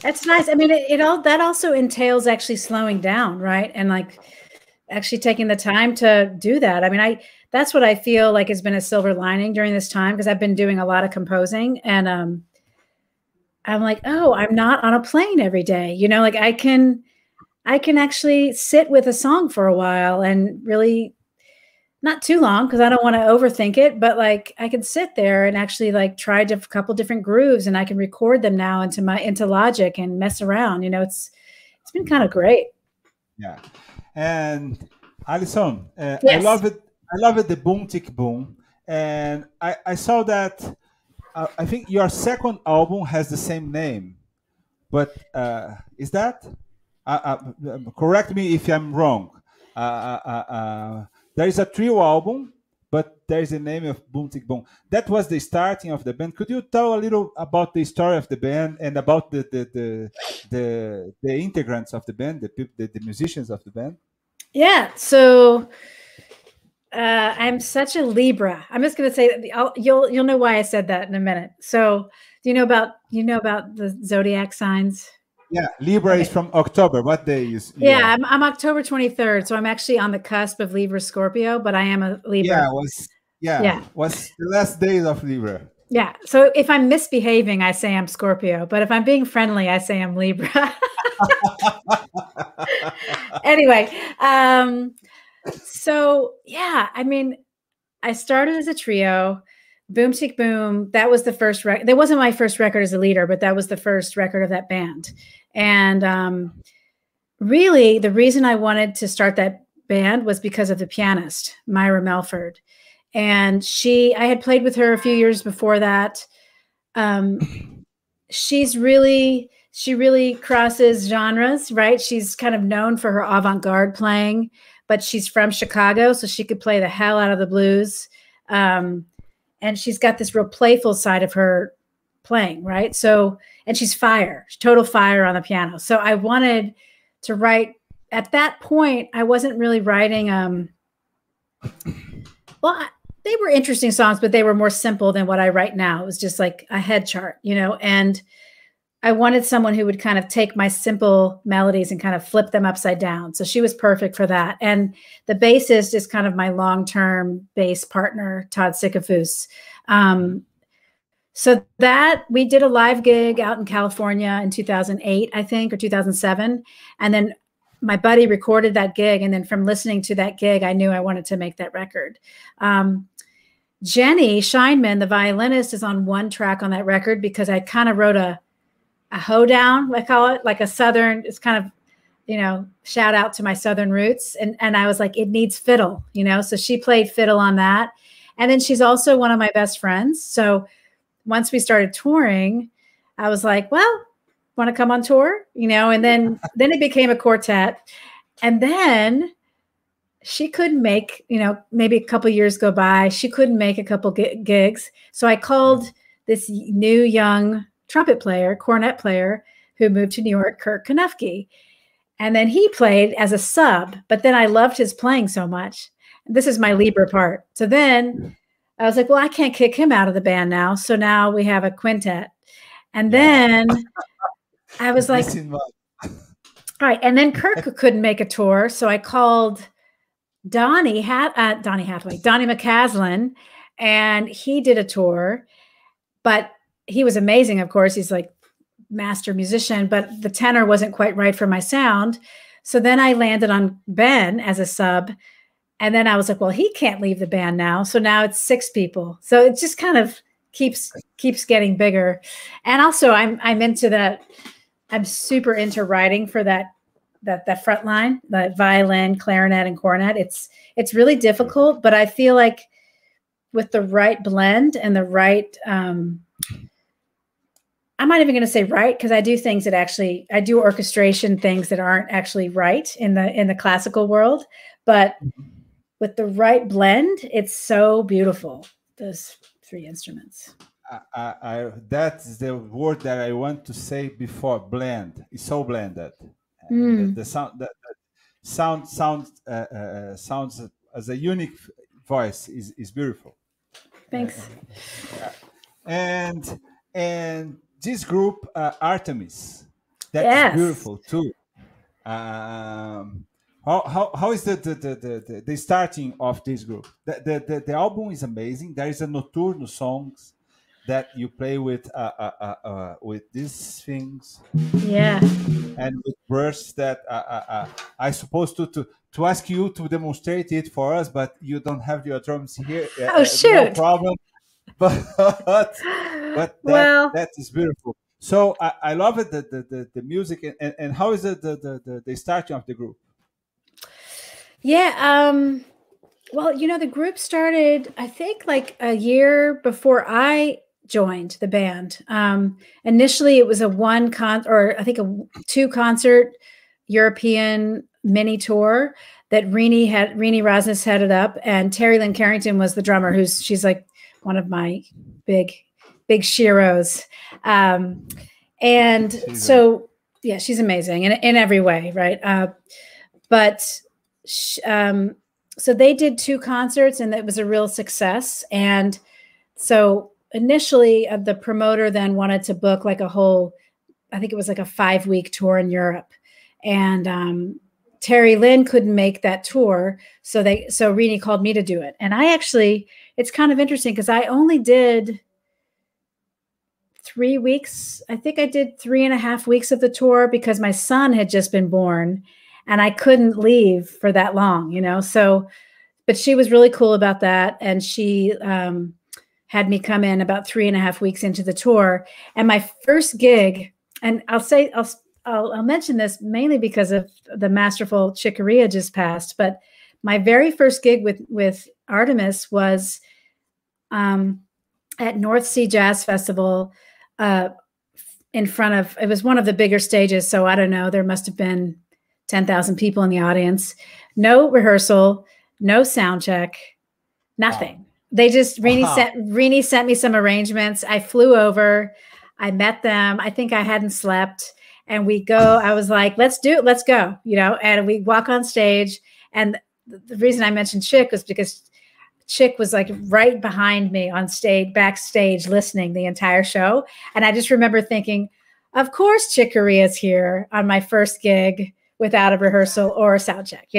That's nice. I mean, it all that also entails actually slowing down, right? And like actually taking the time to do that. I mean, that's what I feel like has been a silver lining during this time, because I've been doing a lot of composing, and I'm like, oh, I'm not on a plane every day. You know, like I can actually sit with a song for a while, and really not too long, because I don't want to overthink it, but like I can sit there and actually like try a couple different grooves, and I can record them now into Logic and mess around. You know, it's been kind of great. Yeah. And Alison, Yes. I love it. I love it. The boom tick boom, and I saw that. I think your second album has the same name, but is that? Correct me if I'm wrong. There is a trio album, but there is a name of Boom Tick Boom. That was the starting of the band. Could you tell a little about the story of the band and about the integrants of the band, the musicians of the band? Yeah. So I'm such a Libra. I'm just going to say that you'll know why I said that in a minute. So do you know about the zodiac signs? Yeah, Libra is from October. What day is? Yeah, I'm October 23rd, so I'm actually on the cusp of Libra Scorpio, but I am a Libra. Was the last days of Libra. Yeah, so if I'm misbehaving, I say I'm Scorpio, but if I'm being friendly, I say I'm Libra. Anyway, so yeah, I mean, I started as a trio. Boom Tick Boom, that was the first record. That wasn't my first record as a leader, but that was the first record of that band. And really, the reason I wanted to start that band was because of the pianist, Myra Melford. And I had played with her a few years before that. She really crosses genres, right? She's kind of known for her avant-garde playing, but she's from Chicago, so she could play the hell out of the blues. And she's got this real playful side of her playing, right? So, and she's total fire on the piano. So I wanted to write, at that point, I wasn't really writing, they were interesting songs, but they were more simple than what I write now. It was just like a head chart, you know, and I wanted someone who would kind of take my simple melodies and kind of flip them upside down. So she was perfect for that. And the bassist is kind of my long-term bass partner, Todd Sikafus. So that we did a live gig out in California in 2008, I think, or 2007. And then my buddy recorded that gig. And then from listening to that gig, I knew I wanted to make that record. Jenny Scheinman, the violinist, is on one track on that record because I kind of wrote a hoedown, I call it, like a Southern, it's kind of, you know, shout out to my Southern roots. And I was like, it needs fiddle, you know? So she played fiddle on that. And then she's also one of my best friends. So once we started touring, I was like, well, want to come on tour? You know, and then it became a quartet. And then she couldn't make, you know, maybe a couple years go by, she couldn't make a couple gigs. So I called this new young trumpet player, cornet player, who moved to New York, Kirk Konufke. And then he played as a sub, but then I loved his playing so much. This is my Libra part. So then I was like, well, I can't kick him out of the band now. So now we have a quintet. And then I was like, all right. And then Kirk couldn't make a tour. So I called Donnie McCaslin, and he did a tour, but he was amazing. Of course, he's like master musician, but the tenor wasn't quite right for my sound. So then I landed on Ben as a sub. And then I was like, well, he can't leave the band now. So now it's 6 people. So it just kind of keeps getting bigger. And also I'm into that. I'm super into writing for that that front line, the violin, clarinet, and cornet. It's really difficult, but I feel like with the right blend and the right, I'm not even going to say right, because I do things that actually, I do orchestration things that aren't actually right in the classical world, but with the right blend, it's so beautiful. Those three instruments. That's the word that I want to say before. Blend. It's so blended. The sound sounds as a unique voice is beautiful. Thanks. And this group, Artemis, that's beautiful too. How is the starting of this group? The album is amazing. There is a nocturno songs that you play with these things. Yeah. And with brush that I supposed to ask you to demonstrate it for us, but you don't have your drums here. Oh shoot! No problem. But that is beautiful. So I love it, the music, and how is it the starting of the group? Yeah. Well, the group started, I think, like a year before I joined the band. Initially, it was a two concert European mini tour that Rini Rasmus headed up, and Terry Lynn Carrington was the drummer. She's like one of my big sheroes. And so, yeah, she's amazing in every way, right? So they did two concerts, and it was a real success. And so initially, the promoter then wanted to book like I think it was like a 5-week tour in Europe. And Terry Lynn couldn't make that tour. So Rini called me to do it. And it's kind of interesting because I only did 3 weeks. I think I did 3.5 weeks of the tour because my son had just been born and I couldn't leave for that long, So, but she was really cool about that. And she had me come in about 3.5 weeks into the tour. And my first gig, and I'll mention this mainly because of the masterful Chick Corea just passed, but my very first gig with Artemis was at North Sea Jazz Festival in front of, it was one of the bigger stages. So I don't know, there must have been 10,000 people in the audience. No rehearsal, no sound check, nothing. Wow. They just, Rini sent me some arrangements. I flew over, I met them. I think I hadn't slept. And we go, I was like, let's do it. Let's go, and we walk on stage. And the reason I mentioned Chick was because Chick was like right behind me on stage, backstage, listening the entire show. And I just remember thinking, of course, Chick Corea's here on my first gig without a rehearsal or a sound check,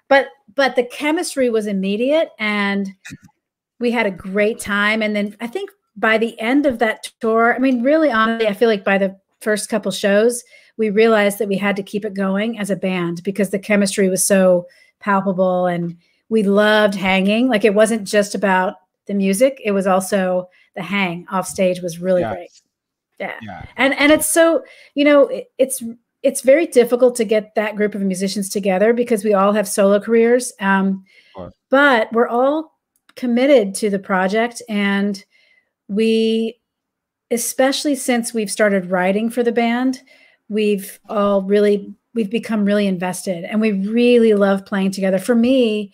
but the chemistry was immediate and we had a great time. And then I think by the end of that tour, I mean, really honestly, I feel like by the first couple shows, we realized that we had to keep it going as a band because the chemistry was so palpable and we loved hanging. Like it wasn't just about the music. It was also the hang off stage was really great. Yeah. And it's so, it's very difficult to get that group of musicians together because we all have solo careers. But we're all committed to the project. And we, especially since we've started writing for the band, we've become really invested and we really love playing together. For me,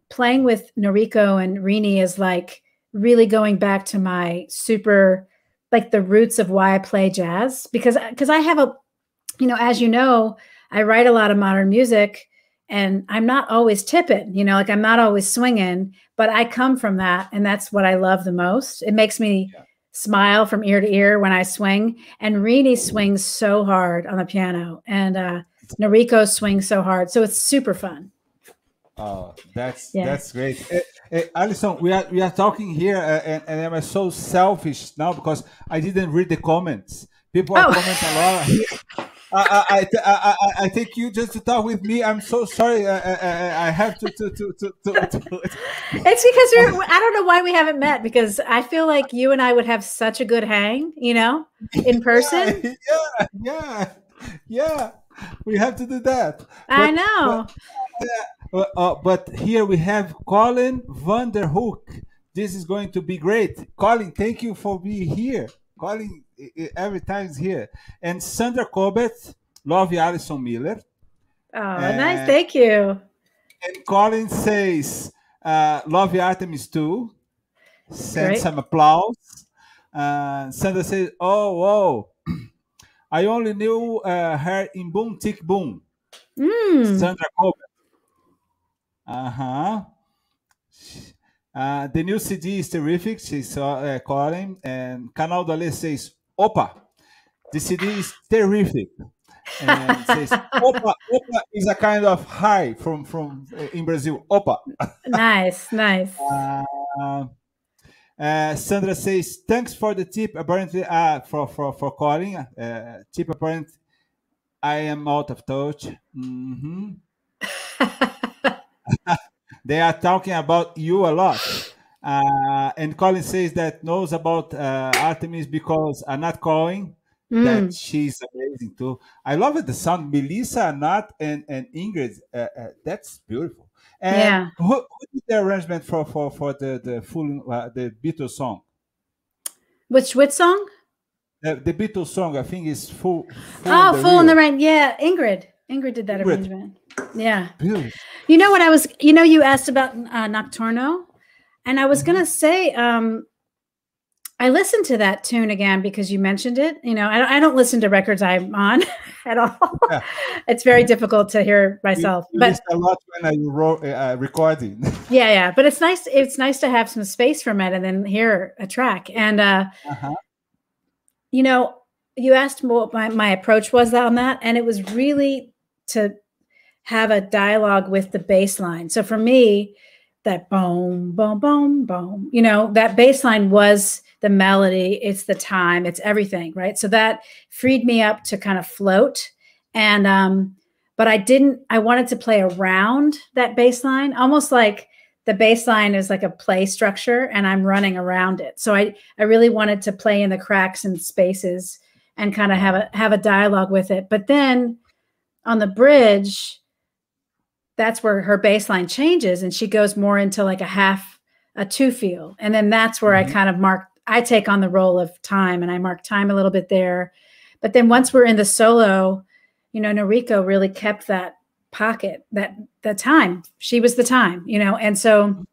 playing with Noriko and Rini is like really going back to my like the roots of why I play jazz because I have as I write a lot of modern music and I'm not always tipping, like I'm not always swinging, but I come from that. And that's what I love the most. It makes me smile from ear to ear when I swing. And Rini swings so hard on the piano and Noriko swings so hard. So it's super fun. Oh, that's great. Allison, we are talking here and I'm so selfish now because I didn't read the comments. People are commenting a lot. I take you just to talk with me. I'm so sorry. I have to. It's because I don't know why we haven't met because I feel like you and I would have such a good hang, in person. Yeah. We have to do that. I know. But here we have Colin van der Hoek. This is going to be great. Colin, thank you for being here. Colin every time is here. And Sandra Cobbett, love you, Alison Miller. Oh, nice. Thank you. And Colin says, love you, Artemis too. Send Great. some applause. Sandra says, oh, whoa. I only knew her in Boom Tick Boom. Sandra Cobbett. Uh-huh. The new CD is terrific. She saw Colin. And Canal do Ale says, opa, the CD is terrific. And says, opa is a kind of high from in Brazil. Opa. Nice. Sandra says, thanks for the tip. Apparently, for Colin. Tip apparently, I am out of touch. Mm-hmm. They are talking about you a lot. And Colin says that knows about Artemis because I'm not calling. That she's amazing too. I love it. The sound, Melissa, Nat, and Ingrid. That's beautiful. And who did the arrangement for the full the Beatles song? Which song? The Beatles song, I think, is full. Full in the Rain. Yeah, Ingrid did that arrangement. Yeah. Beautiful. You know what I was? You asked about Nocturno, and I was gonna say, I listened to that tune again because you mentioned it. I don't listen to records I'm on at all. Yeah. It's very difficult to hear myself. You listen a lot when I recording. Yeah. But it's nice. It's nice to have some space from it and then hear a track. And you asked what my approach was on that, and it was really to have a dialogue with the bass line. So for me, that boom, boom, boom, boom, that bass line was the melody, it's the time, it's everything, right? So that freed me up to kind of float. And but I wanted to play around that bass line, almost like the bass line is like a play structure and I'm running around it. So I really wanted to play in the cracks and spaces and kind of have a dialogue with it. But then on the bridge, that's where her bass line changes and she goes more into like a two feel. And then that's where I kind of I take on the role of time and I mark time a little bit there. But then once we're in the solo, Noriko really kept that pocket, the time. She was the time, and so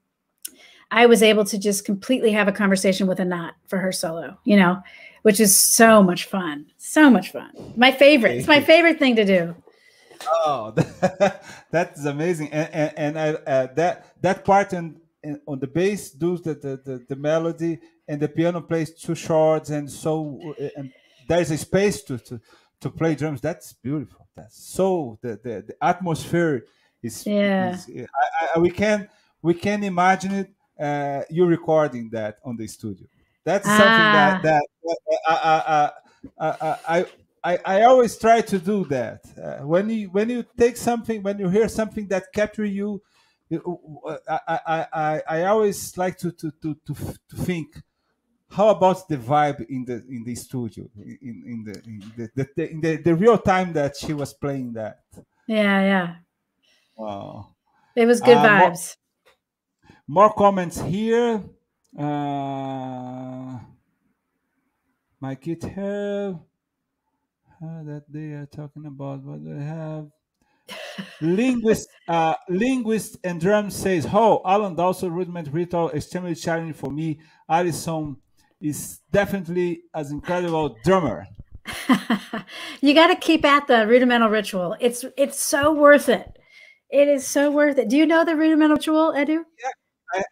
I was able to just completely have a conversation with Anat for her solo, which is so much fun. So much fun. My favorite. It's my favorite thing to do. Oh, that's amazing. And that part on the bass does the melody and the piano plays two chords and there's a space to play drums. That's beautiful. That's so the atmosphere is we can imagine it you recording that on the studio. That's something that I always try to do that. When you take something, when you hear something that captures you, I always like to think, how about the vibe in the studio, in the real time that she was playing that? Yeah. Wow. It was good vibes. More comments here. My kid have that they are talking about what they have. Linguist and drum says, Alan Dawson rudiment ritual extremely challenging for me. Allison is definitely as incredible drummer. You got to keep at the rudimental ritual. It's so worth it. It is so worth it. Do you know the rudimental ritual, Edu? Yeah,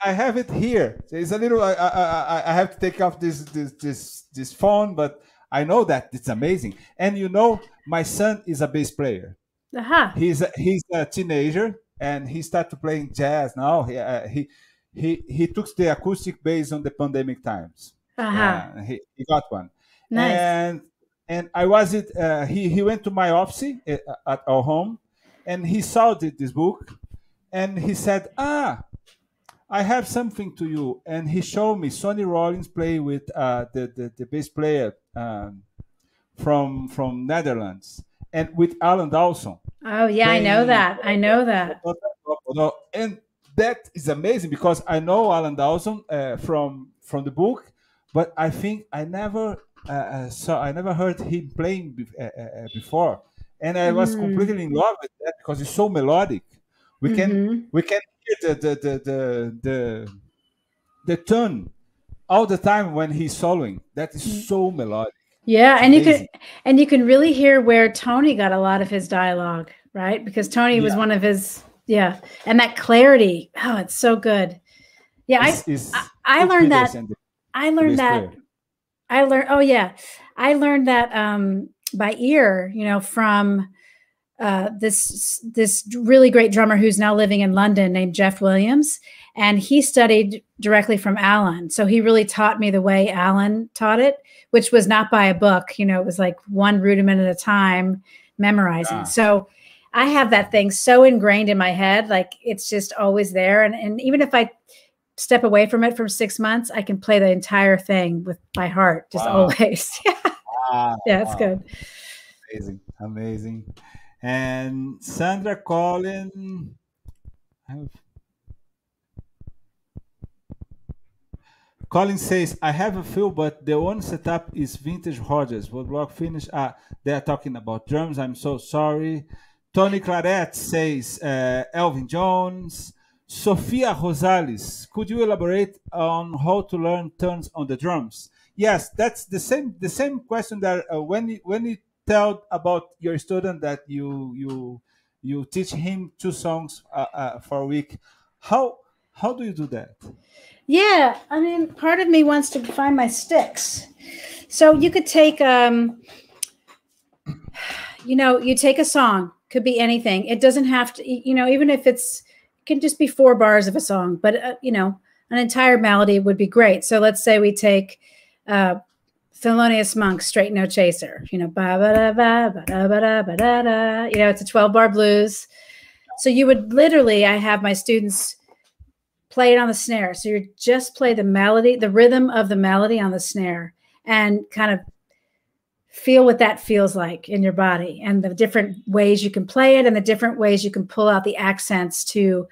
I have it here. It's a little. I have to take off this phone, but I know that it's amazing. And my son is a bass player. He's a teenager and he started playing jazz now. He took the acoustic bass on the pandemic times. He got one. Nice. And I was he went to my office at our home and he saw this book and he said, I have something to you. And he showed me Sonny Rollins play with the bass player from Netherlands. and with Alan Dawson. Oh yeah, I know that. I know that. And that is amazing because I know Alan Dawson from the book, but I think I never I never heard him playing before, and I was completely in love with that because it's so melodic. We can hear the tone all the time when he's soloing. That is so melodic. Yeah, and you can really hear where Tony got a lot of his dialogue, right? Because Tony was one of his, and that clarity. Oh, it's so good. Yeah, I learned that. I learned that by ear, from this really great drummer who's now living in London named Jeff Williams. And he studied directly from Alan. So he really taught me the way Alan taught it, which was not by a book. It was like one rudiment at a time, memorizing. Yeah. So I have that thing so ingrained in my head, like it's just always there. And even if I step away from it for 6 months, I can play the entire thing by heart, just always. Yeah, it's good. Amazing. And Sandra Collin, Colin says, I have a few, but the one setup is vintage Rogers. Woodblock finish. They are talking about drums. I'm so sorry. Tony Claret says, Elvin Jones. Sofia Rosales, could you elaborate on how to learn turns on the drums? Yes, that's the same question that when you tell about your student that you teach him 2 songs for a week, how do you do that? Yeah, I mean, part of me wants to find my sticks. So you could take, you take a song, could be anything. It doesn't have to, even if it can just be 4 bars of a song, but, an entire melody would be great. So let's say we take Thelonious Monk's Straight No Chaser, ba-ba-da-ba-ba-da-ba-da-ba-da-da. It's a 12-bar blues. So you would literally, I have my students play it on the snare. So you just play the melody, the rhythm of the melody on the snare, and kind of feel what that feels like in your body and the different ways you can play it and the different ways you can pull out the accents to,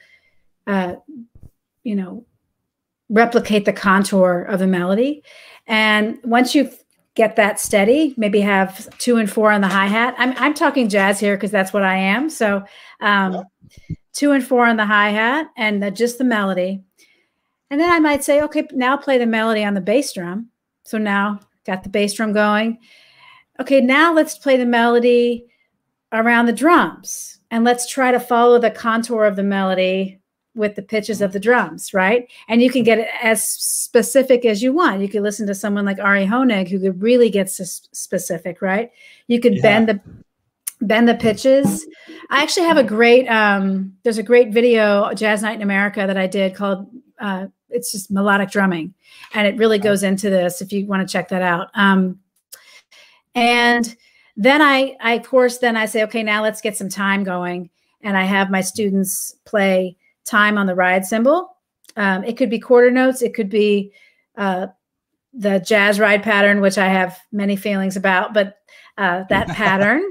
replicate the contour of the melody. And once you get that steady, maybe have 2 and 4 on the hi-hat. I'm talking jazz here because that's what I am. So 2 and 4 on the hi-hat and just the melody. And then I might say, okay, now play the melody on the bass drum. So now got the bass drum going. Okay, now let's play the melody around the drums. And let's try to follow the contour of the melody with the pitches of the drums, right? And you can get it as specific as you want. You could listen to someone like Ari Honig who could really get specific, right? You could bend the pitches. I actually have a great, there's a great video, Jazz Night in America, that I did called, it's just melodic drumming. And it really goes into this if you want to check that out. And then of course, I say, okay, now let's get some time going. And I have my students play time on the ride cymbal. It could be quarter notes. It could be the jazz ride pattern, which I have many feelings about, but that pattern.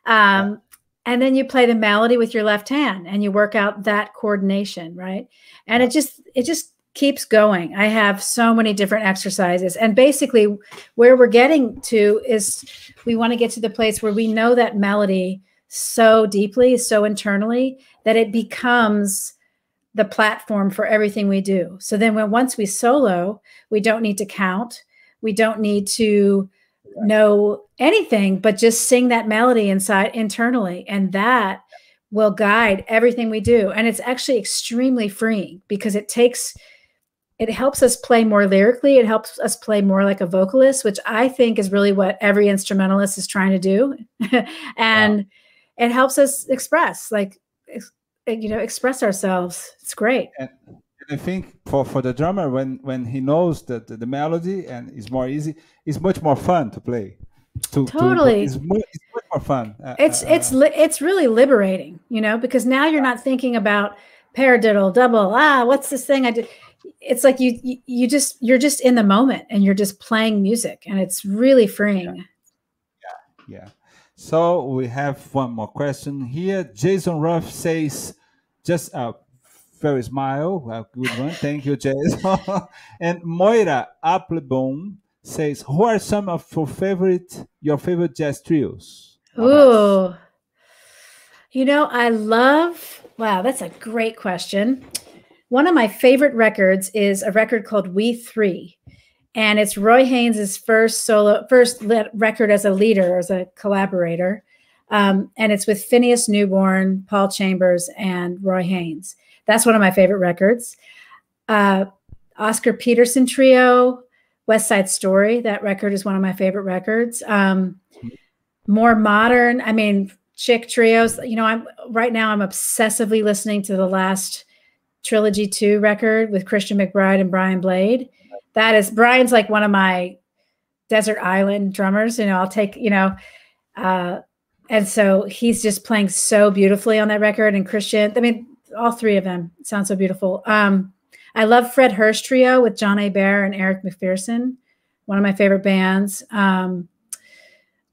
And then you play the melody with your left hand and you work out that coordination, right? And it just keeps going. I have so many different exercises. And basically where we're getting to is we want to get to the place where we know that melody so deeply, so internally, that it becomes the platform for everything we do. So then once we solo, we don't need to count. We don't need to know anything, but just sing that melody internally. And that will guide everything we do. And it's actually extremely freeing because it helps us play more lyrically. It helps us play more like a vocalist, which I think is really what every instrumentalist is trying to do. And it helps us express ourselves. It's great. And I think for the drummer, when he knows that the melody and is more easy, it's much more fun to play. Totally. It's much more fun. It's really liberating, because now you're not thinking about paradiddle, double, what's this thing I did? It's like you're just in the moment and you're just playing music, and it's really freeing. Yeah. So we have one more question here. Jason Ruff says, just a very smile, a good one. Thank you, Jason. And Moira Applebaum says, who are some of your favorite jazz trios? Ooh. Wow, that's a great question. One of my favorite records is a record called We Three. And it's Roy Haynes' first record as a leader, as a collaborator. And it's with Phineas Newborn, Paul Chambers, and Roy Haynes. That's one of my favorite records. Oscar Peterson Trio, West Side Story. That record is one of my favorite records. More modern, chick trios. I'm obsessively listening to the last Trilogy 2 record with Christian McBride and Brian Blade. Brian's like one of my desert island drummers, I'll take, and so he's just playing so beautifully on that record. And Christian, all three of them sound so beautiful. I love Fred Hurst Trio with John A. Baer and Eric McPherson, one of my favorite bands. I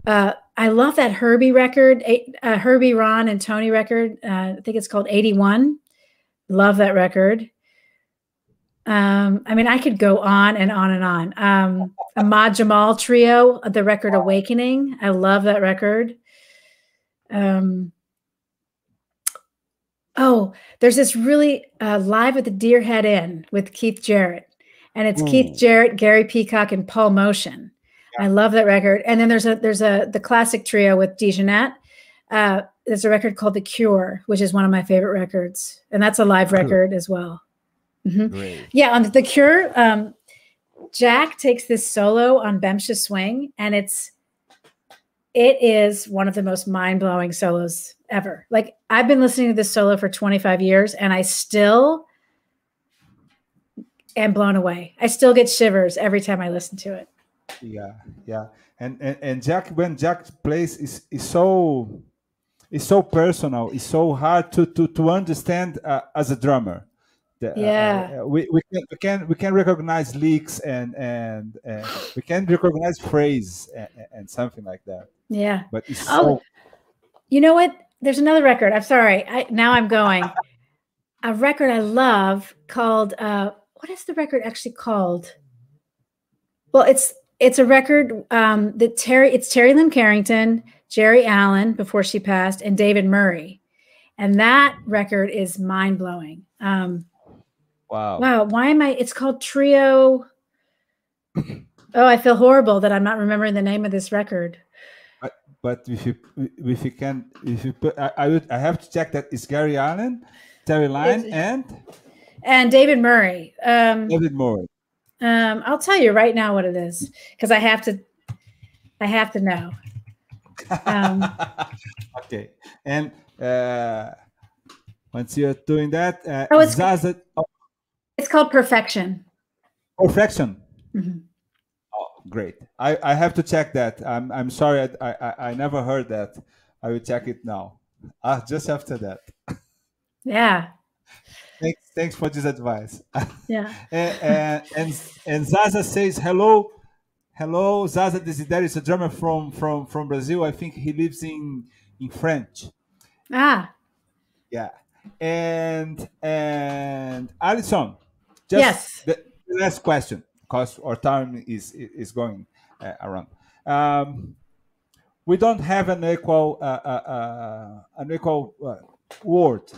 love that Herbie record, Herbie, Ron, and Tony record. I think it's called 81. Love that record. I could go on and on and on. Ahmad Jamal Trio, the record Awakening. I love that record. There's this really Live at the Deerhead Inn with Keith Jarrett. And it's Keith Jarrett, Gary Peacock, and Paul Motion. Yeah. I love that record. And then there's the classic trio with DeJohnette. There's a record called The Cure, which is one of my favorite records. And that's a live record as well. Mm-hmm. Yeah, on The Cure, Jack takes this solo on Bemsha Swing, and it is one of the most mind-blowing solos ever. Like, I've been listening to this solo for 25 years, and I still am blown away. I still get shivers every time I listen to it. Yeah. And Jack, when Jack plays, is so personal. It's so hard to understand as a drummer. We can recognize licks and we can recognize phrase and something like that. Yeah. But it's so. You know what? There's another record. I'm sorry. Now I'm going. A record I love called. What is the record actually called? Well, it's a record that Terry Lynn Carrington, Jerry Allen before she passed, and David Murray, and that record is mind blowing. Wow. Why am I? It's called Trio. Oh, I feel horrible that I'm not remembering the name of this record. But if you put, I have to check that. It's Gary Allen, Terry Lynn, and David Murray. David Murray. I'll tell you right now what it is because I have to know. Okay, and once you're doing that, it's called Perfection. Perfection. Mm-hmm. Oh, great! I have to check that. I'm sorry, I never heard that. I will check it now. Just after that. Yeah. Thanks for this advice. Yeah. and Zaza says hello. Zaza Desideri is a drummer from Brazil. I think he lives in French. Yeah. And Allison, yes. The last question, because our time is going around. We don't have an equal word.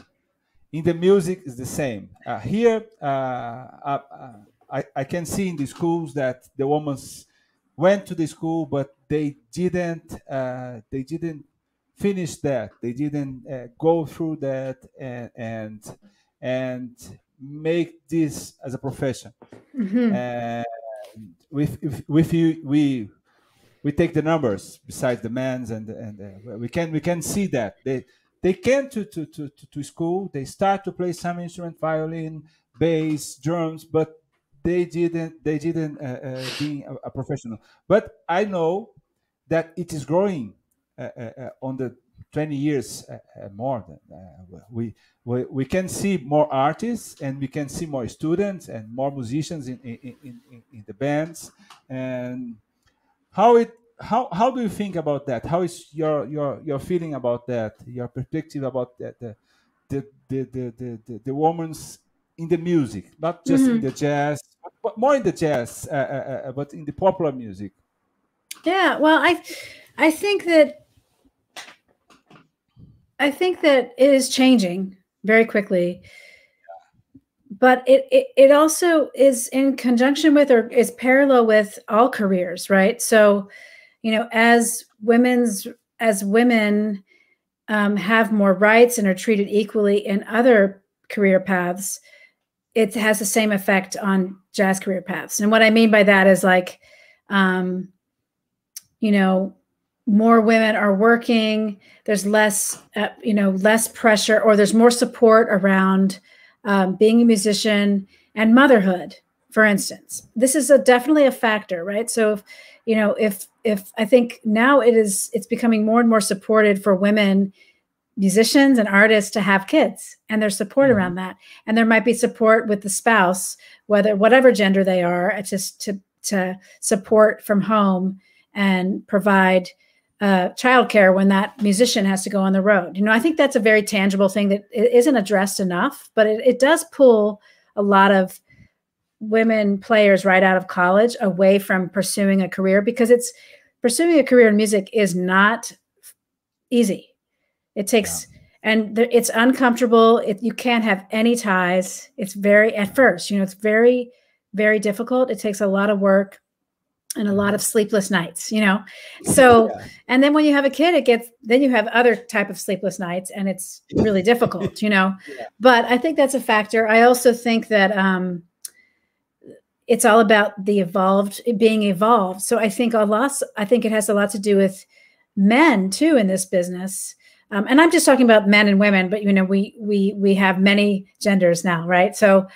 In the music is the same. Here, I can see in the schools that the women went to the school, but they didn't finish that. They didn't go through that and make this as a profession. Mm-hmm. And with you, we take the numbers besides the men's, and we can see that they came to school. They start to play some instrument, violin, bass, drums, but they didn't be a professional. But I know that it is growing on the 20 years more. We can see more artists, and we can see more students and more musicians in the bands. And how how do you think about that? How is your feeling about that? Your perspective about that? The woman's in the music, not just in the jazz, but more in the jazz, but in the popular music. Yeah, well, I think that it is changing very quickly, but it also is in conjunction with, or is parallel with, all careers, right? So, as women have more rights and are treated equally in other career paths, it has the same effect on jazz career paths. And what I mean by that is, like, more women are working, there's less, less pressure, or there's more support around being a musician and motherhood, for instance. This is definitely a factor, right? So, if I think now it's becoming more and more supported for women musicians and artists to have kids, and there's support around that. And there might be support with the spouse, whatever gender they are, just to support from home and provide childcare when that musician has to go on the road. I think that's a very tangible thing that isn't addressed enough, but it does pull a lot of women players right out of college away from pursuing a career, because pursuing a career in music is not easy. It takes, and it's uncomfortable. You can't have any ties. It's at first, it's very, very difficult. It takes a lot of work and a lot of sleepless nights, So, and then when you have a kid, then you have other type of sleepless nights, and it's really difficult, But I think that's a factor. I also think that it's all about being evolved. So I think it has a lot to do with men too in this business. And I'm just talking about men and women, but we have many genders now, right? So,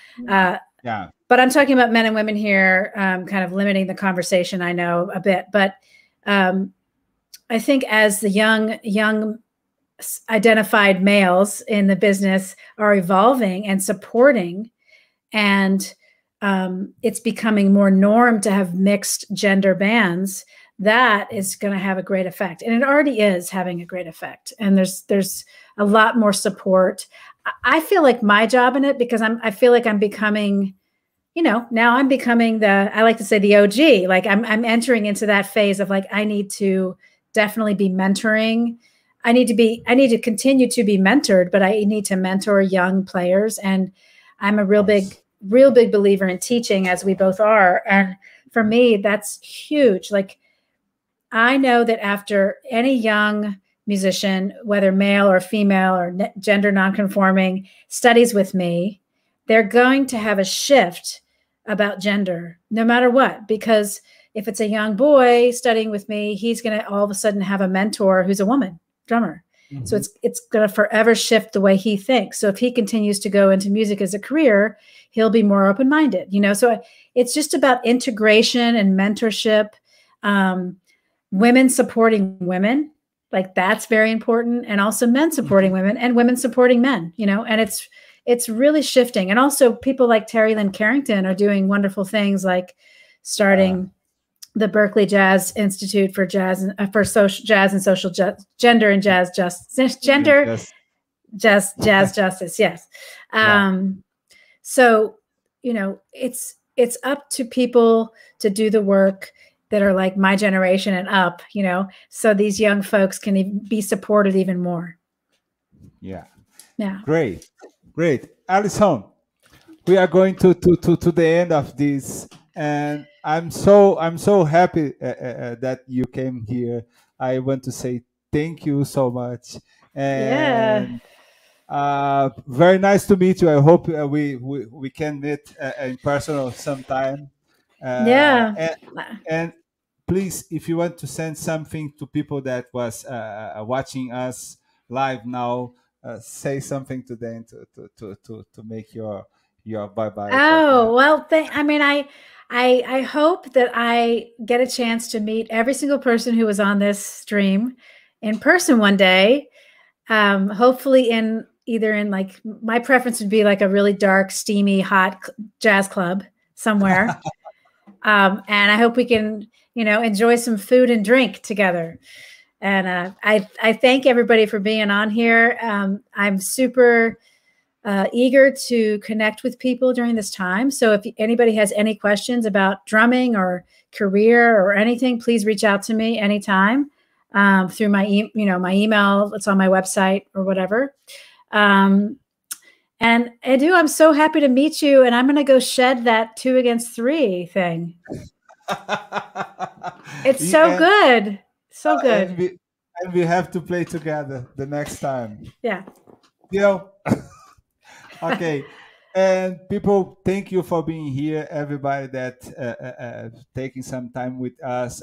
but I'm talking about men and women here, kind of limiting the conversation, I know, a bit. But I think as the young identified males in the business are evolving and supporting, and it's becoming more norm to have mixed gender bands, that is going to have a great effect. And it already is having a great effect. And there's a lot more support. I feel like my job in it, because I feel like I'm becoming, now I'm becoming I like to say the OG. Like I'm entering into that phase of, like, I need to definitely be mentoring. I need to continue to be mentored, but I need to mentor young players. And I'm a real big believer in teaching, as we both are. And for me, that's huge. Like, I know that after any young musician, whether male or female or gender nonconforming, studies with me, they're going to have a shift about gender, no matter what. Because if it's a young boy studying with me, he's going to all of a sudden have a mentor who's a woman drummer. Mm-hmm. So it's going to forever shift the way he thinks. So if he continues to go into music as a career, he'll be more open-minded, So it's just about integration and mentorship. Women supporting women, like, that's very important. And also men supporting women, and women supporting men, and it's really shifting. And also people like Terry Lynn Carrington are doing wonderful things, like starting the Berkeley Jazz Institute for Jazz and Social Gender and Jazz Justice. Jazz Justice. Yes. So, it's up to people to do the work that are like my generation and up, so these young folks can be supported even more. Yeah. Great. Allison, we are going to the end of this, and I'm so happy that you came here. I want to say thank you so much. And very nice to meet you. I hope we can meet in person sometime. And please, if you want to send something to people that was watching us live now, say something to them to make your bye bye. Oh, well, I hope that I get a chance to meet every single person who was on this stream in person one day. Hopefully in like, my preference would be like a really dark, steamy, hot jazz club somewhere. And I hope we can, enjoy some food and drink together. And I thank everybody for being on here. I'm super eager to connect with people during this time. So if anybody has any questions about drumming or career or anything, please reach out to me anytime through my email. It's on my website or whatever. And Edu, I'm so happy to meet you. And I'm going to go shed that 2 against 3 thing. It's so good. So good. And we have to play together the next time. Yeah. Okay. And people, thank you for being here. Everybody that taking some time with us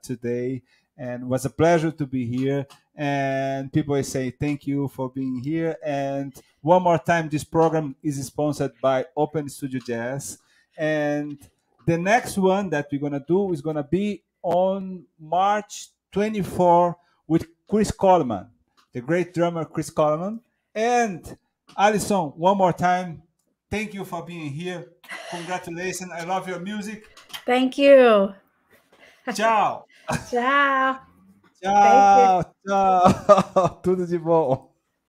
today. And it was a pleasure to be here. And people say thank you for being here. And one more time, this program is sponsored by Open Studio Jazz. And the next one that we're going to do is going to be on March 24 with Chris Coleman, the great drummer Chris Coleman. And Allison, one more time, thank you for being here. Congratulations. I love your music. Thank you. Tchau. Tchau. Tchau. Tchau. Tudo de bom.